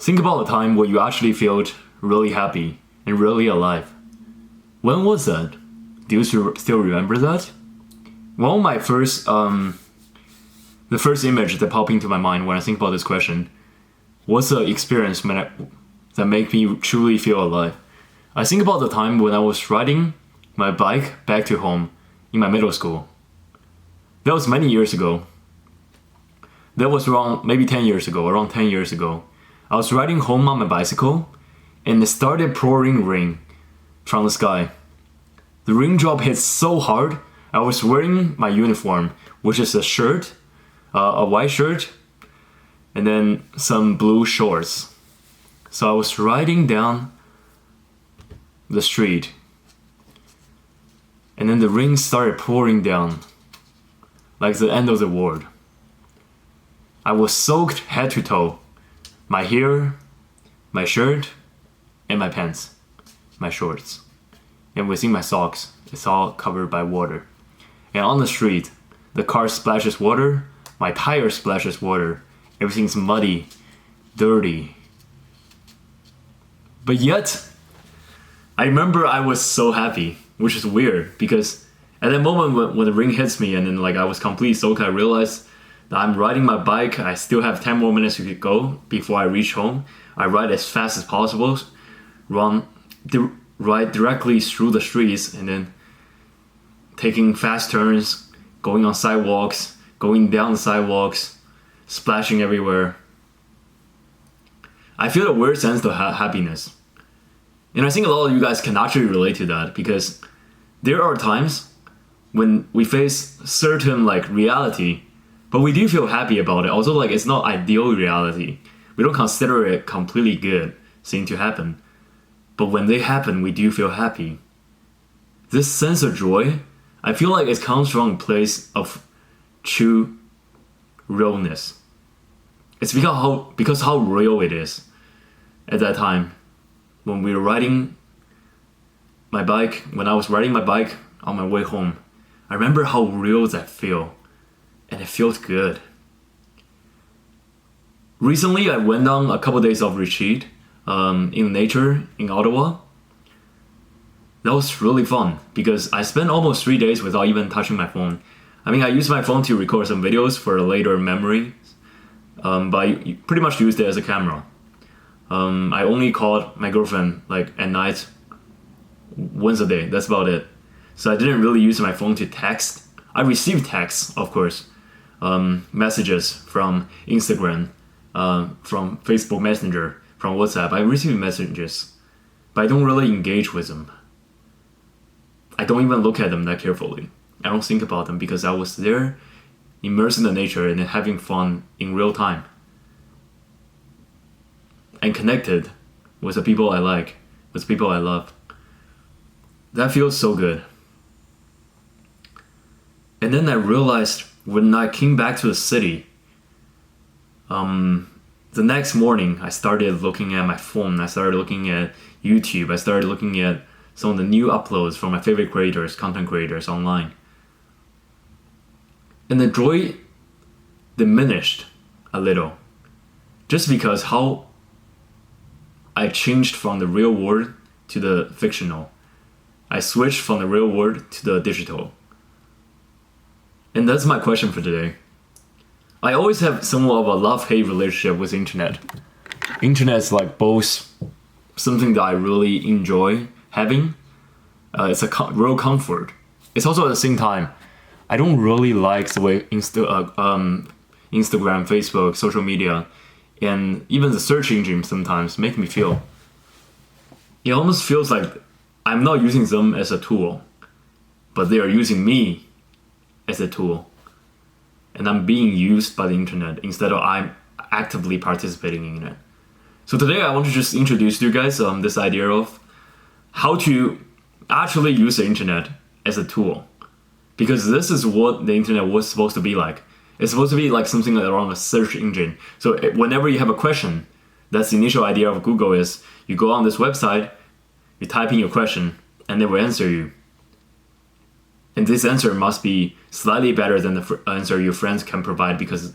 Think about the time when you actually felt really happy and really alive. When was that? Do you still remember that? Well, the first image that popped into my mind when I think about this question was the experience that made me truly feel alive. I think about the time when I was riding my bike back to home in my middle school. That was many years ago. That was around 10 years ago. I was riding home on my bicycle and it started pouring rain from the sky. The raindrop hit so hard. I was wearing my uniform, which is a shirt, a white shirt, and then some blue shorts. So I was riding down the street, and then the rain started pouring down like the end of the world. I was soaked head to toe. My hair, my shirt, and my pants, my shorts. And within my socks, it's all covered by water. And on the street, the car splashes water, my tire splashes water, everything's muddy, dirty. But yet, I remember I was so happy, which is weird because at that moment when the rain hits me and then I was completely soaked, I realized that I'm riding my bike. I still have 10 more minutes to go before I reach home. I ride as fast as possible, ride directly through the streets and then taking fast turns, going on sidewalks, going down the sidewalks, splashing everywhere. I feel a weird sense of happiness. And I think a lot of you guys can actually relate to that because there are times when we face certain reality, but we do feel happy about it. Also, it's not ideal reality. We don't consider it completely good thing to happen. But when they happen, we do feel happy. This sense of joy, I feel like it comes from a place of true realness. It's because how real it is at that time. When we were riding my bike, when I was riding my bike on my way home, I remember how real that feel. And it feels good. Recently, I went on a couple days of retreat in nature in Ottawa. That was really fun because I spent almost 3 days without even touching my phone. I used my phone to record some videos for later memory, but I pretty much used it as a camera. I only called my girlfriend at night once a day. That's about it. So I didn't really use my phone to text. I received texts, of course. Messages from Instagram, from Facebook Messenger, from WhatsApp. I receive messages, but I don't really engage with them. I don't even look at them that carefully. I don't think about them because I was there, immersed in the nature and having fun in real time. And connected with the people I like, with people I love. That feels so good. And then I realized when I came back to the city, the next morning I started looking at my phone. I started looking at YouTube. I started looking at some of the new uploads from my favorite content creators online. And the joy diminished a little. Just because how I changed from the real world to the fictional. I switched from the real world to the digital. And that's my question for today. I always have somewhat of a love-hate relationship with internet. Internet's both something that I really enjoy having. It's a real comfort. It's also at the same time, I don't really like the way Instagram, Facebook, social media, and even the search engine sometimes make me feel. It almost feels like I'm not using them as a tool, but they are using me as a tool. And I'm being used by the internet instead of I'm actively participating in it. So today I want to just introduce to you guys this idea of how to actually use the internet as a tool. Because this is what the internet was supposed to be like. It's supposed to be like something around a search engine. So whenever you have a question, that's the initial idea of Google is you go on this website, you type in your question, and they will answer you. And this answer must be slightly better than the answer your friends can provide because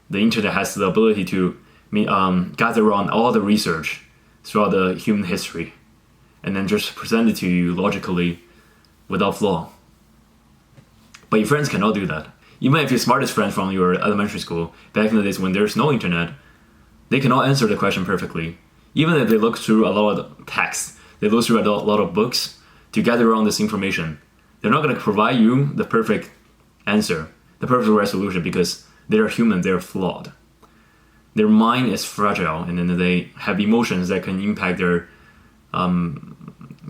the internet has the ability to gather around all the research throughout the human history, and then just present it to you logically without flaw. But your friends cannot do that. Even if your smartest friend from your elementary school, back in the days when there's no internet, they cannot answer the question perfectly. Even if they look through a lot of text, they look through a lot of books to gather around this information, they're not going to provide you the perfect answer, the perfect resolution, because they're human, they're flawed. Their mind is fragile, and then they have emotions that can impact their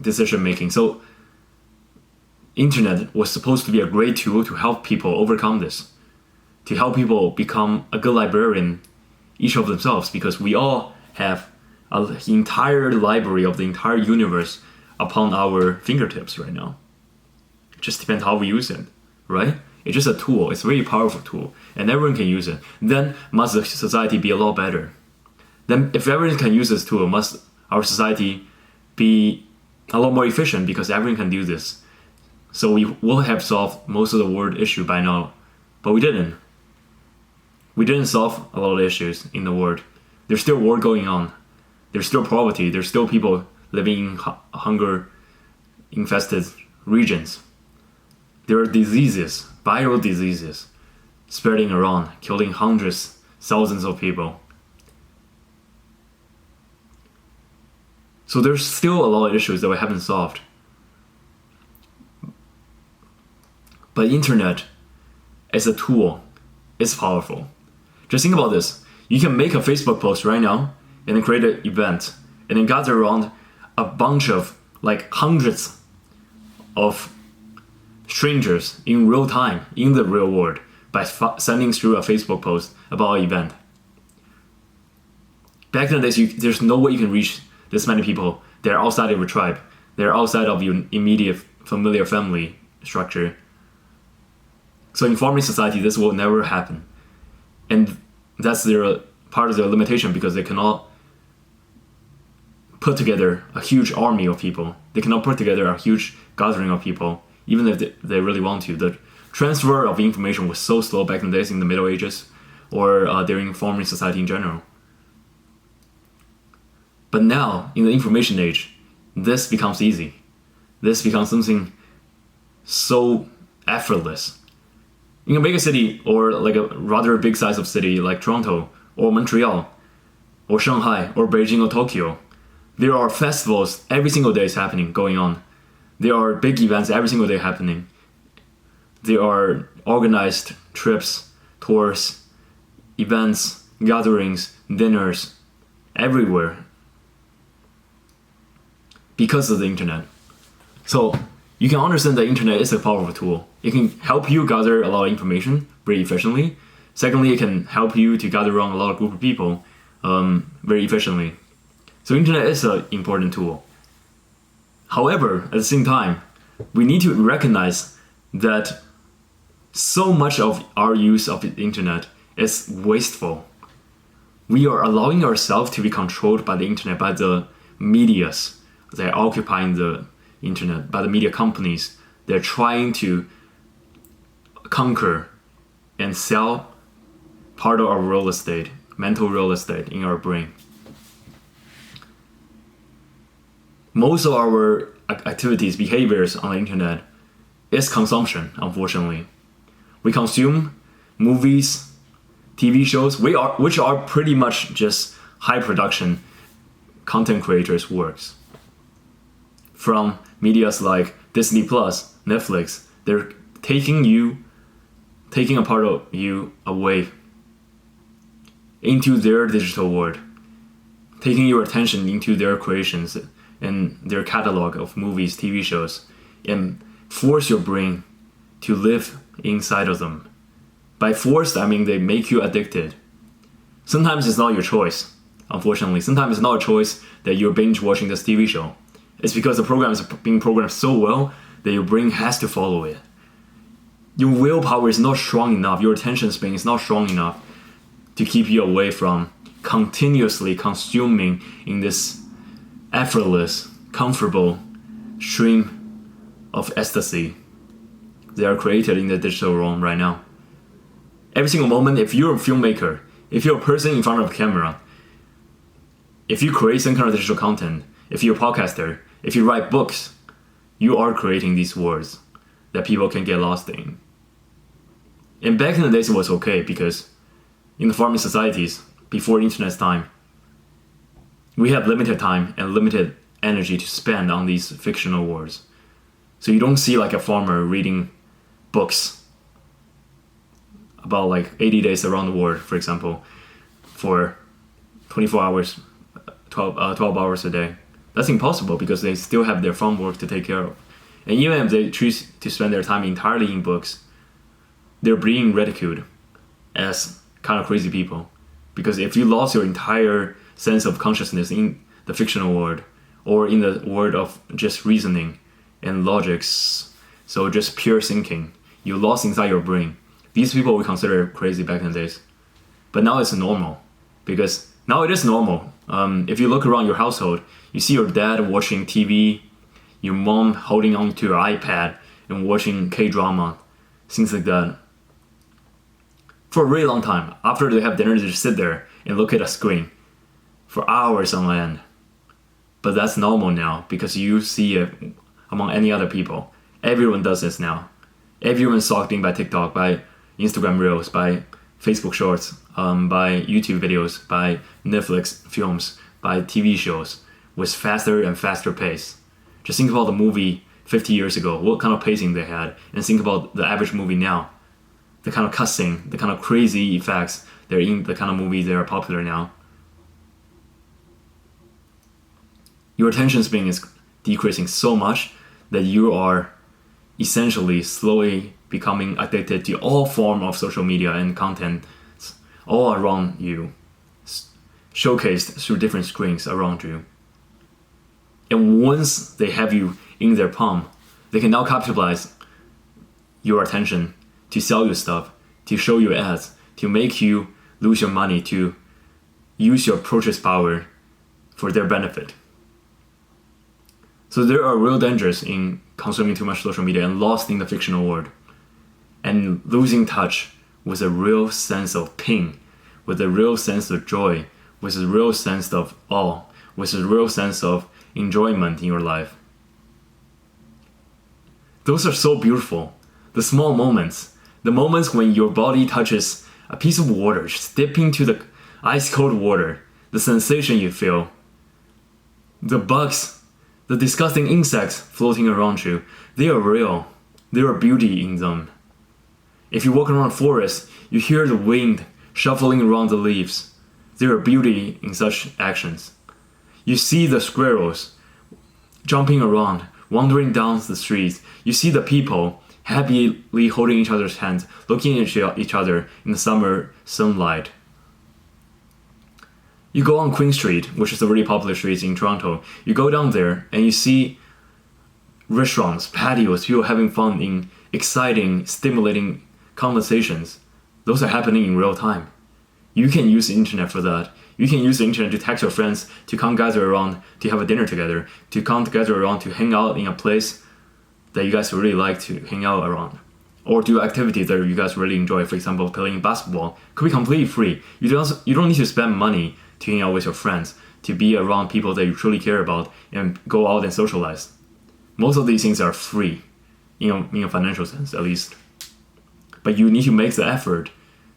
decision making. So internet was supposed to be a great tool to help people overcome this, to help people become a good librarian, each of themselves, because we all have an entire library of the entire universe upon our fingertips right now. It just depends how we use it, right? It's just a tool. It's a very powerful tool, and everyone can use it. Then must the society be a lot better? Then if everyone can use this tool, must our society be a lot more efficient, because everyone can do this? So we will have solved most of the world issue by now, but we didn't. We didn't solve a lot of issues in the world. There's still war going on. There's still poverty. There's still people living in hunger-infested regions. There are diseases, viral diseases, spreading around, killing hundreds, thousands of people. So there's still a lot of issues that we haven't solved. But internet as a tool is powerful. Just think about this. You can make a Facebook post right now and then create an event and then gather around a bunch of, like, hundreds of strangers in real time, in the real world, by sending through a Facebook post about an event. Back in the days, there's no way you can reach this many people. They're outside of your tribe. They're outside of your immediate familiar family structure. So in farming society, this will never happen. And that's their part of their limitation, because they cannot put together a huge army of people. They cannot put together a huge gathering of people, even if they really want to. The transfer of information was so slow back in the days in the Middle Ages, or during farming society in general. But now, in the information age, this becomes easy. This becomes something so effortless. In a bigger city, or like a rather big size of city like Toronto, or Montreal, or Shanghai, or Beijing, or Tokyo, there are festivals every single day is happening, going on. There are big events every single day happening. There are organized trips, tours, events, gatherings, dinners, everywhere, because of the internet. So you can understand that the internet is a powerful tool. It can help you gather a lot of information very efficiently. Secondly, it can help you to gather around a lot of group of people very efficiently. So internet is an important tool. However, at the same time, we need to recognize that so much of our use of the internet is wasteful. We are allowing ourselves to be controlled by the internet, by the medias that are occupying the internet, by the media companies. They're trying to conquer and sell part of our real estate, mental real estate in our brain. Most of our activities, behaviors on the internet is consumption, unfortunately. We consume movies, TV shows, which are pretty much just high production content creators' works. From medias like Disney Plus, Netflix, they're taking a part of you away into their digital world, taking your attention into their creations and their catalog of movies, TV shows, and force your brain to live inside of them. By forced, I mean they make you addicted. Sometimes it's not your choice, unfortunately. Sometimes it's not a choice that you're binge watching this TV show. It's because the program is being programmed so well that your brain has to follow it. Your willpower is not strong enough, your attention span is not strong enough to keep you away from continuously consuming in this effortless, comfortable stream of ecstasy they are created in the digital realm right now. Every single moment, if you're a filmmaker, if you're a person in front of a camera, if you create some kind of digital content, if you're a podcaster, if you write books, you are creating these worlds that people can get lost in. And back in the days, it was okay because in the farming societies, before internet's time, we have limited time and limited energy to spend on these fictional worlds. So you don't see like a farmer reading books about like 80 days around the world, for example, for 24 hours, 12 hours a day. That's impossible because they still have their farm work to take care of. And even if they choose to spend their time entirely in books, they're being ridiculed as kind of crazy people. Because if you lost your entire sense of consciousness in the fictional world, or in the world of just reasoning and logics, so just pure thinking, you lost inside your brain. These people we consider crazy back in the days. But now it's normal, because now it is normal. If you look around your household, you see your dad watching TV, your mom holding on to your iPad and watching K-drama, things like that. For a really long time, after they have dinner, they just sit there and look at a screen for hours on end. But that's normal now because you see it among any other people. Everyone does this now. Everyone's sucked in by TikTok, by Instagram Reels, by Facebook Shorts, by YouTube videos, by Netflix films, by TV shows with faster and faster pace. Just think about the movie 50 years ago, what kind of pacing they had, and think about the average movie now. The kind of cussing, the kind of crazy effects they're in, the kind of movies that are popular now. Your attention span is decreasing so much that you are essentially slowly becoming addicted to all form of social media and content all around you, showcased through different screens around you. And once they have you in their palm, they can now capitalize your attention to sell you stuff, to show you ads, to make you lose your money, to use your purchase power for their benefit. So there are real dangers in consuming too much social media and lost in the fictional world, and losing touch with a real sense of pain, with a real sense of joy, with a real sense of awe, with a real sense of enjoyment in your life. Those are so beautiful. The small moments, the moments when your body touches a piece of water, just dip into the ice cold water, the sensation you feel, the bugs, the disgusting insects floating around you, they are real. There are beauty in them. If you walk around a forest, you hear the wind shuffling around the leaves. There are beauty in such actions. You see the squirrels jumping around, wandering down the streets. You see the people happily holding each other's hands, looking at each other in the summer sunlight. You go on Queen Street, which is a really popular street in Toronto. You go down there and you see restaurants, patios, people having fun in exciting, stimulating conversations. Those are happening in real time. You can use the internet for that. You can use the internet to text your friends to come gather around to have a dinner together, to come together around to hang out in a place that you guys really like to hang out around, or do activities that you guys really enjoy. For example, playing basketball could be completely free. You don't need to spend money to hang out with your friends, to be around people that you truly care about and go out and socialize. Most of these things are free, in a financial sense at least. But you need to make the effort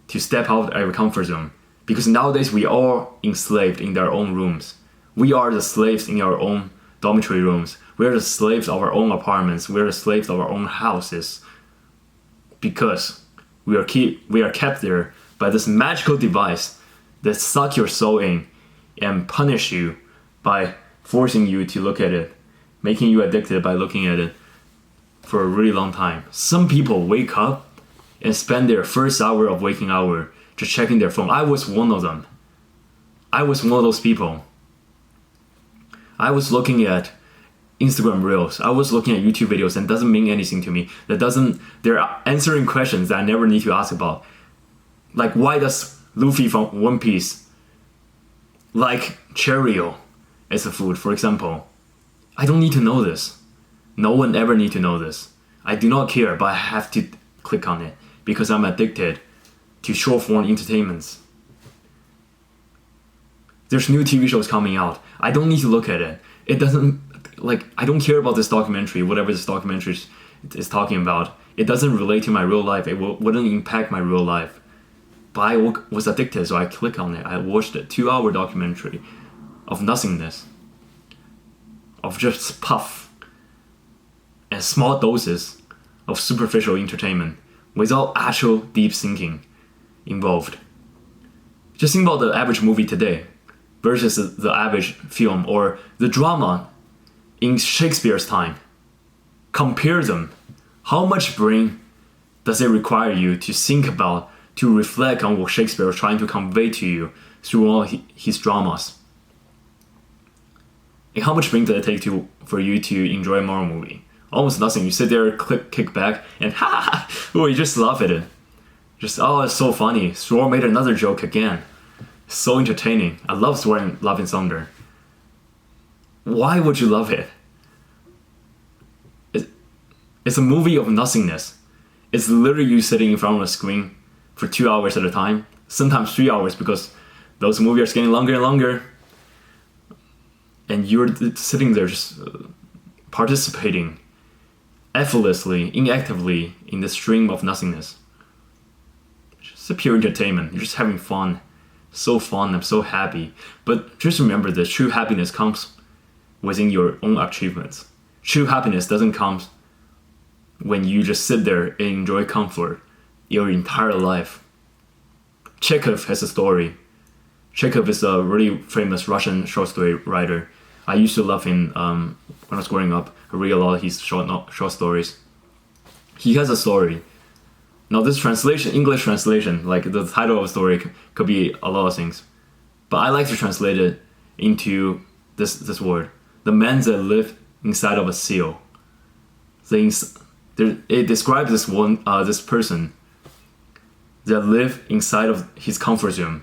to step out of your comfort zone, because nowadays we are enslaved in our own rooms. We are the slaves in our own dormitory rooms. We are the slaves of our own apartments. We are the slaves of our own houses, because we are kept there by this magical device that suck your soul in and punish you by forcing you to look at it, making you addicted by looking at it for a really long time. Some people wake up and spend their first hour of waking hour just checking their phone. I was one of them. I was one of those people. I was looking at Instagram Reels. I was looking at YouTube videos, and it doesn't mean anything to me. They're answering questions that I never need to ask about. Like, why does Luffy from One Piece like Cheerio as a food, for example? I don't need to know this. No one ever need to know this. I do not care, but I have to click on it because I'm addicted to short form entertainments. There's new TV shows coming out. I don't need to look at it. It doesn't, like, I don't care about this documentary, whatever this documentary is talking about. It doesn't relate to my real life. It wouldn't impact my real life. But I was addicted, so I clicked on it. I watched a 2-hour documentary of nothingness, of just puff and small doses of superficial entertainment without actual deep thinking involved. Just think about the average movie today versus the average film or the drama in Shakespeare's time. Compare them. How much brain does it require you to think about, to reflect on what Shakespeare was trying to convey to you through all his dramas? And how much brain does it take for you to enjoy a Marvel movie? Almost nothing. You sit there, kick back, and oh, you just laugh at it. Just, oh, it's so funny. Thor made another joke again. So entertaining. I love Thor and Love and Thunder. Why would you love it? It's a movie of nothingness. It's literally you sitting in front of a screen for 2 hours at a time, sometimes 3 hours because those movies are getting longer and longer. And you're sitting there just participating effortlessly, inactively in the stream of nothingness. It's a pure entertainment. You're just having fun. So fun. I'm so happy. But just remember this, true happiness comes within your own achievements. True happiness doesn't come when you just sit there and enjoy comfort your entire life. Chekhov has a story. Chekhov is a really famous Russian short story writer. I used to love him when I was growing up. I read a lot of his short stories. He has a story. Now this translation, English translation, like the title of a story could be a lot of things. But I like to translate it into this word. The man that lived inside of a seal. It describes this person that lived inside of his comfort zone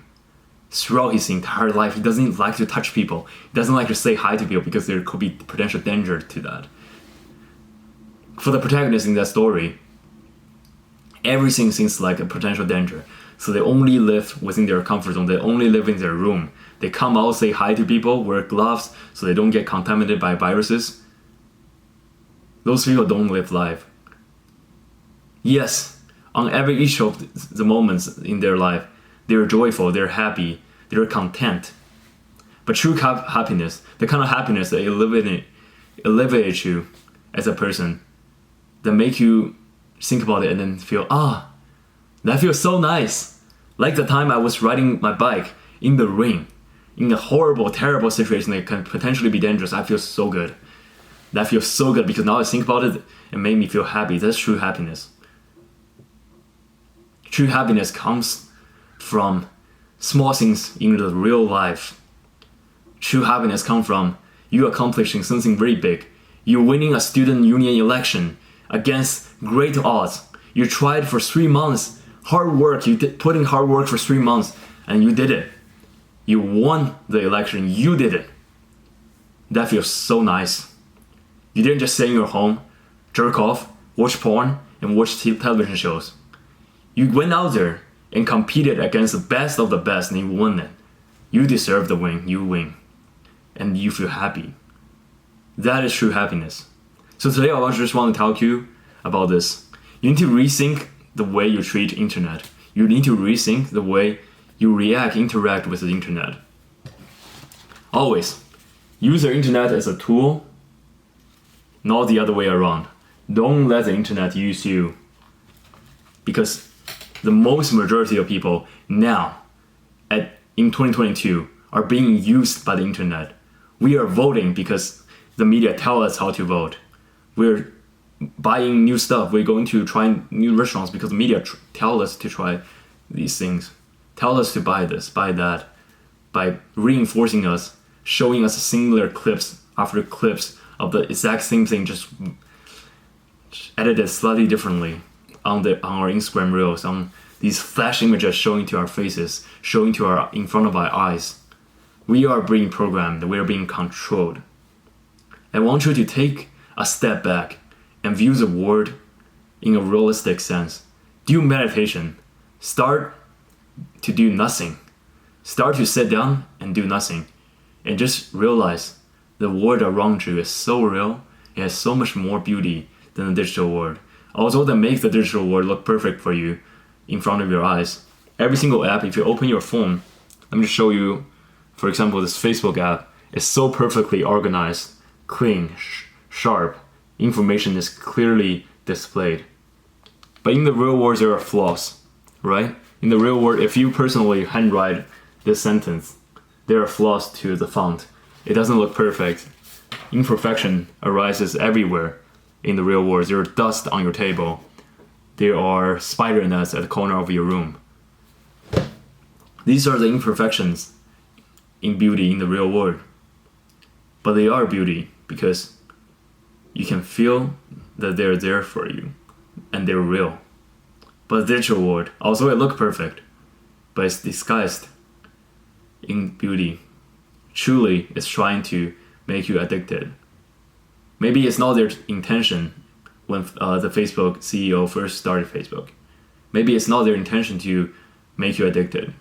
throughout his entire life. He doesn't like to touch people. He doesn't like to say hi to people because there could be potential danger to that. For the protagonist in that story, everything seems like a potential danger. So they only live within their comfort zone. They only live in their room. They come out, say hi to people, wear gloves so they don't get contaminated by viruses. Those people don't live life. Yes, on each of the moments in their life, they're joyful, they're happy, they're content. But true happiness, the kind of happiness that elevates you as a person, that make you think about it and then feel, that feels so nice. Like the time I was riding my bike in the rain, in a horrible, terrible situation that can potentially be dangerous. I feel so good. That feels so good because now I think about it, it made me feel happy. That's true happiness. True happiness comes from small things in the real life. True happiness comes from you accomplishing something very big. You're winning a student union election against great odds. You tried for 3 months, hard work. You put in hard work for 3 months, and you did it. You won the election. You did it. That feels so nice. You didn't just stay in your home, jerk off, watch porn, and watch television shows. You went out there and competed against the best of the best, and you won it. You deserve the win. You win. And you feel happy. That is true happiness. So today I just want to talk to you about this. You need to rethink the way you treat internet. You need to rethink the way you interact with the internet. Always, use the internet as a tool, not the other way around. Don't let the internet use you. Because the most majority of people now, in 2022, are being used by the internet. We are voting because the media tell us how to vote. We're buying new stuff. We're going to try new restaurants because the media tell us to try these things. Tell us to buy this, buy that, by reinforcing us, showing us similar clips after clips of the exact same thing, just edited slightly differently on our Instagram reels, on these flash images showing to our faces, showing to in front of our eyes. We are being programmed. We are being controlled. I want you to take a step back and view the world in a realistic sense. Do meditation. Start to do nothing. Start to sit down and do nothing, and just realize the world around you is so real. It has so much more beauty than the digital world. Although that makes the digital world look perfect for you in front of your eyes. Every single app, if you open your phone, let me just show you, for example, this Facebook app is so perfectly organized, clean, sharp. Information is clearly displayed. But in the real world, there are flaws, right? In the real world, if you personally handwrite this sentence, there are flaws to the font. It doesn't look perfect. Imperfection arises everywhere in the real world. There are dust on your table. There are spider nets at the corner of your room. These are the imperfections in beauty in the real world. But they are beauty because you can feel that they're there for you and they're real. But the digital world, although it looks perfect, but it's disguised in beauty. Truly, it's trying to make you addicted. Maybe it's not their intention when the Facebook CEO first started Facebook. Maybe it's not their intention to make you addicted.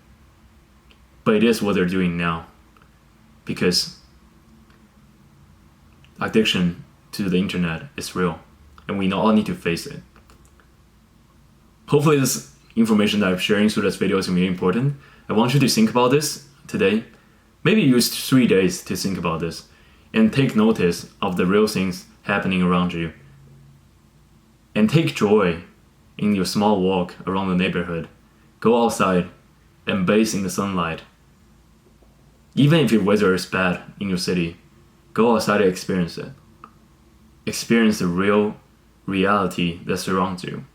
But it is what they're doing now. Because addiction to the internet is real. And we all need to face it. Hopefully this information that I'm sharing through this video is really important. I want you to think about this today. Maybe use 3 days to think about this. And take notice of the real things happening around you. And take joy in your small walk around the neighborhood. Go outside and bathe in the sunlight. Even if your weather is bad in your city, go outside and experience it. Experience the real reality that surrounds you.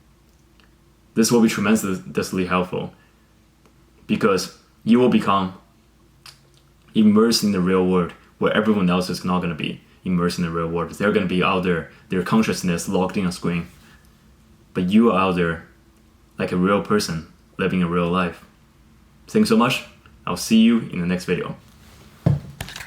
This will be tremendously helpful because you will become immersed in the real world where everyone else is not going to be immersed in the real world. They're going to be out there, their consciousness locked in a screen. But you are out there like a real person living a real life. Thanks so much. I'll see you in the next video.